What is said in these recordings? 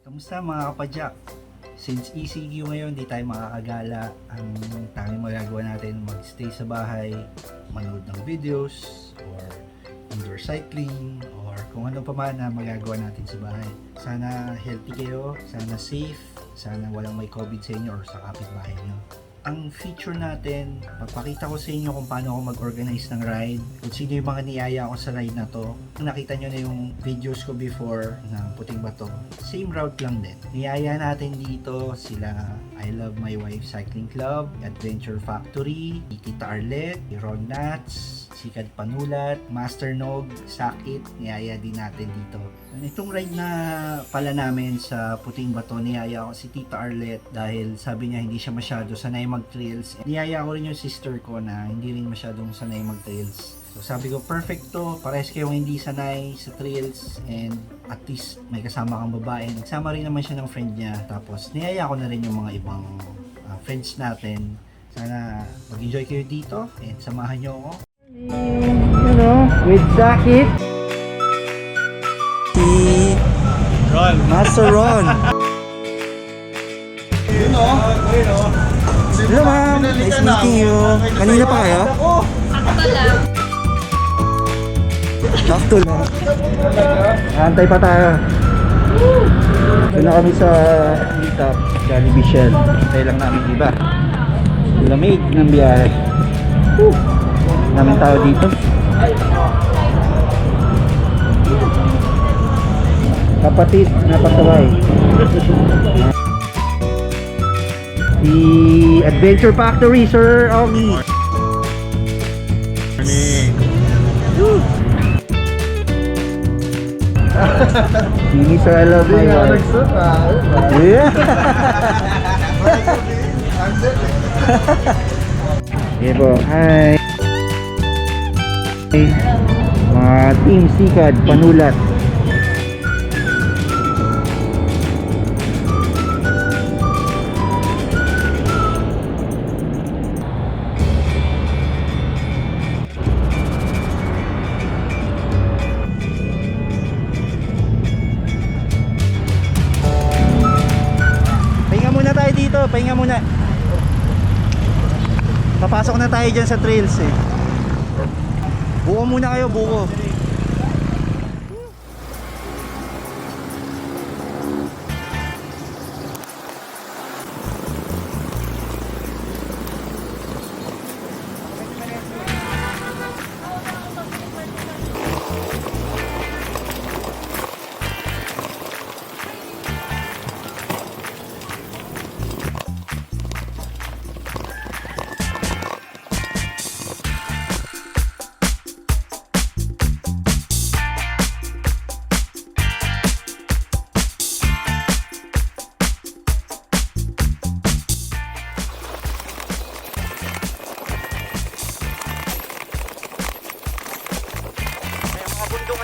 Kamusta mga kapadyak? Since ECQ ngayon, di tayo makakagala. Ang tanging magagawa natin, magstay sa bahay, manood ng videos, or indoor cycling, or kung ano pa man na magagawa natin sa bahay. Sana healthy kayo, sana safe, sana walang may COVID sa inyo or sa kapitbahay nyo. Ang feature natin, magpakita ko sa inyo kung paano ako mag-organize ng ride, kung sino yung mga niyaya ko sa ride na to. Nakita nyo na yung videos ko before ng Puting Bato. Same route lang din. Niyaya natin dito sila IloveMyWife Cycling Club, Adventure Factory, Tita Arlet, Natz, Sikad Panulat, Master Nog, Sakit, niyaya din natin dito. Itong ride na pala namin sa Puting Bato, niyaya ko si Tita Arlet dahil sabi niya hindi siya masyado sanay mag-trails. Niyaya ko rin yung sister ko na hindi rin masyadong sanay mag-trails. So sabi ko, perfect to, parehas kayong hindi sanay sa trails and at least may kasama kang babae. Nagsama rin naman siya ng friend niya. Tapos niyaya ko na rin yung mga ibang friends natin. Sana mag-enjoy kayo dito and samahan niyo ako. With Sakit, si Ron. Master Ron. Hello ma'am, nice meeting you. Kanina pa kayo? Sakto lang. Sakto lang. Antay pa tayo. Doon na kami sa meetup, Jollibee Shell. Antay lang namin iba. Lamig ng biyahe. Daming tao dito. Kapatid na pasaway. Si Adventure Factory, Sir Ogi. Sini Sir IloveMyWife. Yeah. Okay po, hi. Mga team Sikad Panulat. Pahinga muna tayo dito, pahinga muna. Papasok na tayo dyan sa trails eh. Buko muna kayo, buko.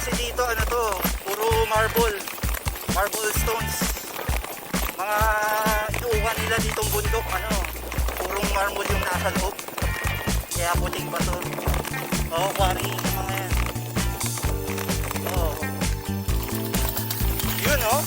Kasi dito ano to, puro marble stones. Mga inuuhan nila ditong bundok, ano, purong marble yung nasa loob. Kaya Puting Bato. Oo, quarry yung mga yan. Oo. Yun oh.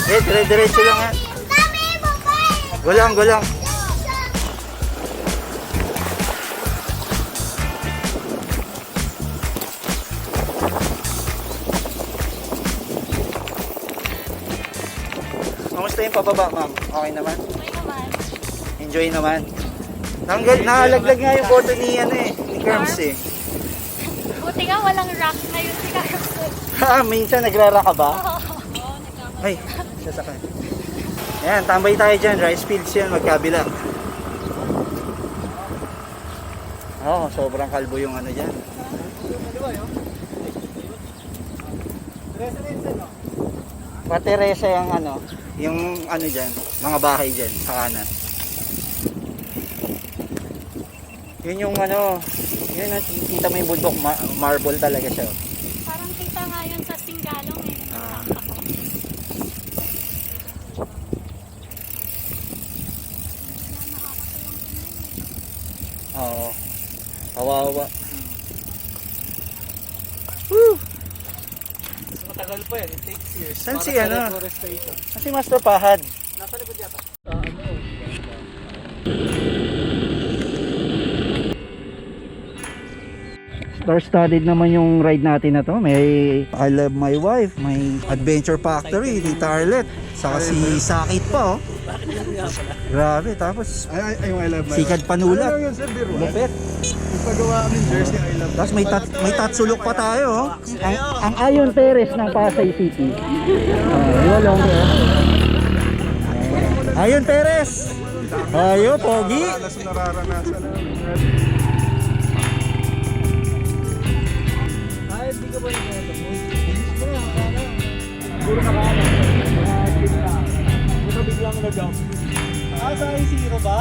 Dire-diretso lang yan. Gulang. Kamusta yung pababa, ma'am? Okay naman? Okay naman. Enjoy naman. Nakalaglag nga yung boto ni Kerms eh. Buti nga walang rock ngayon si Carlos. Minsan nagrara ka ba? Oo, Ay, sasakay. Ayan, tambay tayo dyan. Rice fields yan, magkabila. Oo, sobrang kalbo yung ano dyan. Pateresa yung ano dyan, mga bahay dyan, sa kanan. Yun yung yun kita mo yung bundok, marble talaga siya. parang kita nga yun sa Singgalong eh. Oo. Kawawa. Woo! Matagal pa yan. It takes years. Saan si Para sa ano? reforestation. Saan si Master Pahad? Nasa likod yata. Star-studded naman yung ride natin na to. May I Love My Wife, may Adventure Factory, Tita Arlet, saka si Sakit pa oh. Grabe, tapos Ay, yung I Love My Sikad Wife. Panulat. Ano yun, sir? Biro? Lupit. Paggawa kami jersey, I Love Tapos may TatsoLook pa tayo oh. Ang Ayon Perez ng Pasay City. Yun Ayon Perez. Ayo, pogi. Alas nararanasan namin. Ay, hindi ka ba nag-ano? Siguro nakaalam. Buta biglang nag-jump. Sa I0 ba?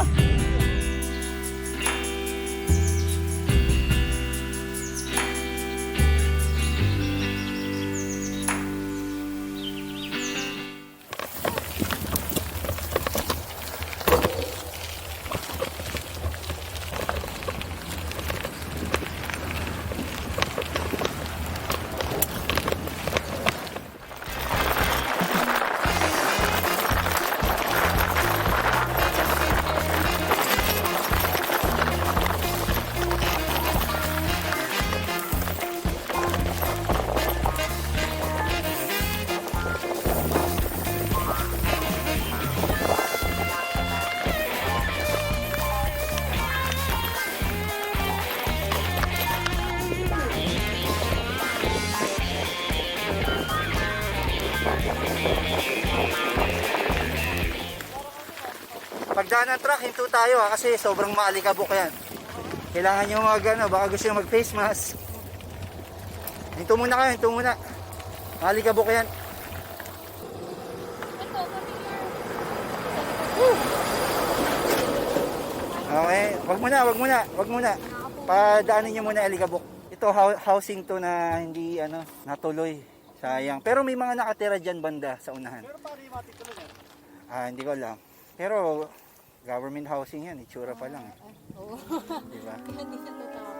Pagdaan ng truck, hinto tayo kasi sobrang maalikabok yan. Kailangan nyo baka gusto nyo mag face mask. Hinto muna kayo, hinto muna. Maalikabok yan. Okay, wag muna. Padaanin nyo muna Alikabok. Ito housing to na hindi natuloy. Sayang. Pero may mga nakatira diyan banda sa unahan. Pero paano yung matituloy yan? Hindi ko alam. Pero government housing yan, itsura pa lang eh. Oo. Diba? Hindi siya totoo.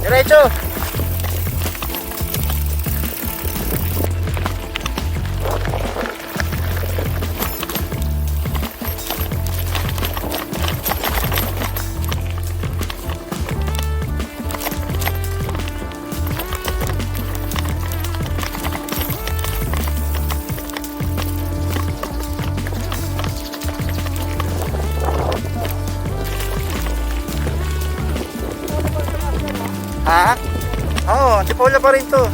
Diretso! Ha? Oo, Antipola pa rin to.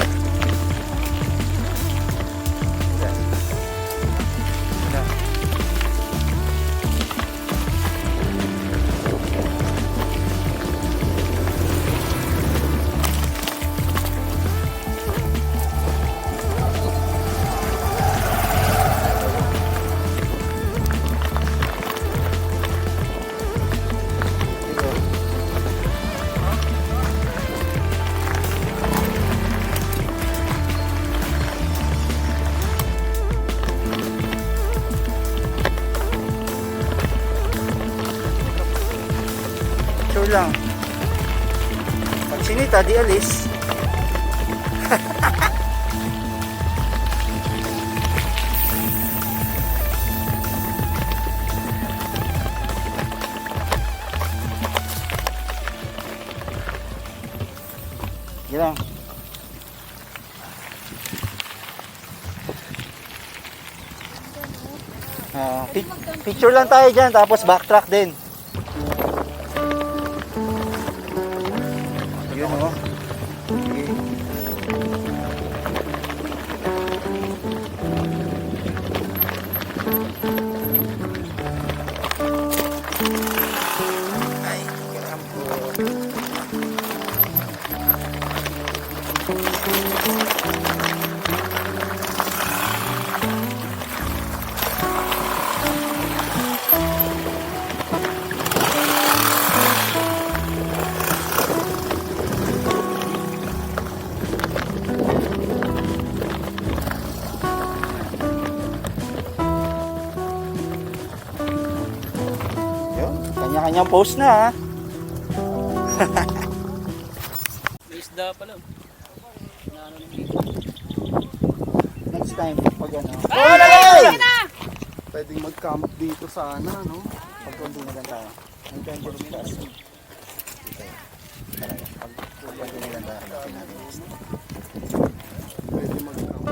picture lang. Pag sinita, di alis. Sige lang. Picture lang tayo dyan, tapos backtrack din. Yun o. Sige. Ay, karam po. Kanya-kanyang post na ha. May isda pala. Next time, pag ano. Sige na! Pwedeng mag-camp dito sana, no? Pag kondinelan tayo. Ang dangerous class. Pag kondinelan tayo, hanapin natin. Pwede mag-camp.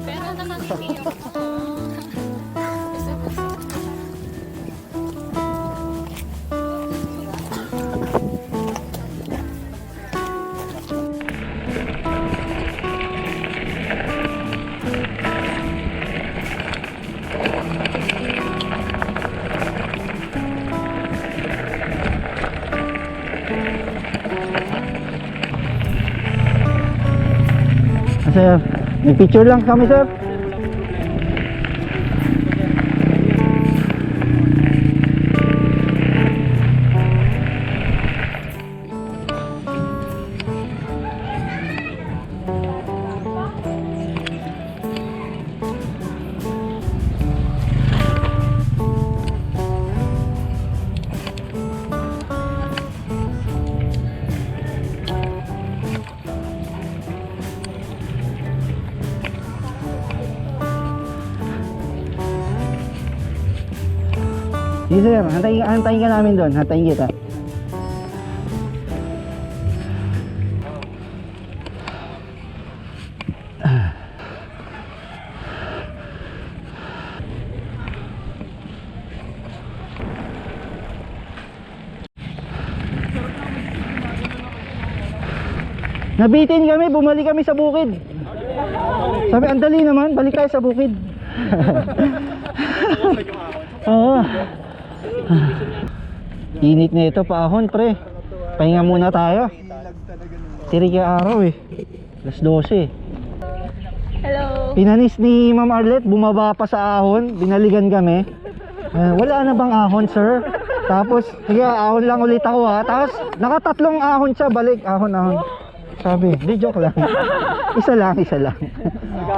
Pero nakangiti ako. Sir, may picture lang kami, sir. Sige sir, hantayin ka namin doon. Hantayin kita. Nabitin kami, bumalik kami sa bukid. Sabi, andali naman, balik tayo sa bukid. Oo. Init na ito, paahon pre. Pahinga muna tayo. Tirik yung araw eh. Alas 12. Hello. Pinanis ni Ma'am Arlet, bumaba pa sa ahon. Binaligan kami. Wala na bang ahon sir? Tapos, sige ahon lang ulit ako ha. Tapos, nakatatlong ahon siya, balik. Ahon. Sabi, di joke lang. Isa lang.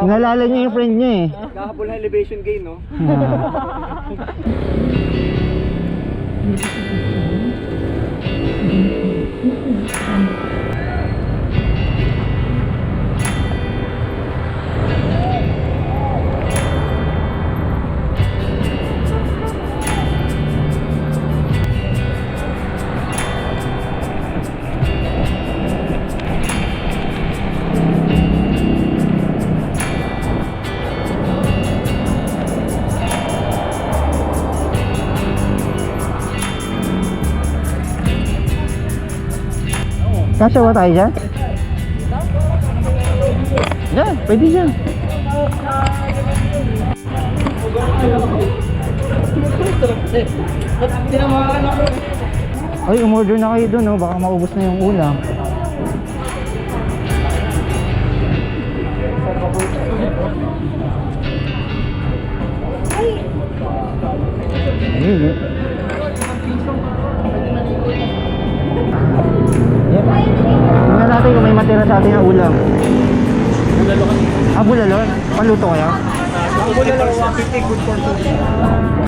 Nalala niya yung friend niya eh. Kahabol na elevation gain, no? Kasya ba tayo dyan? Yan, pwede dyan. Ay, umorder na kayo dun, no? Baka maubos na yung ulam. Ayun, eh. Tingnan natin kung may matira sa atin ang ulam. Bulalo? Paluto kaya? Bulalo, 150 good for 2.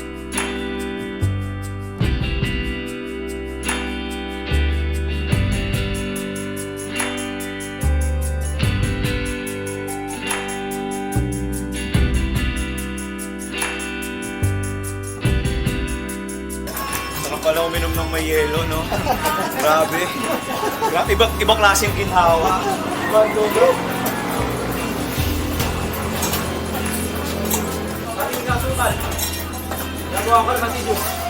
Sarap pala uminom ng may yelo, no? Grabe. Ibang klaseng ginhawa. Nagawa ko naman si Diyos.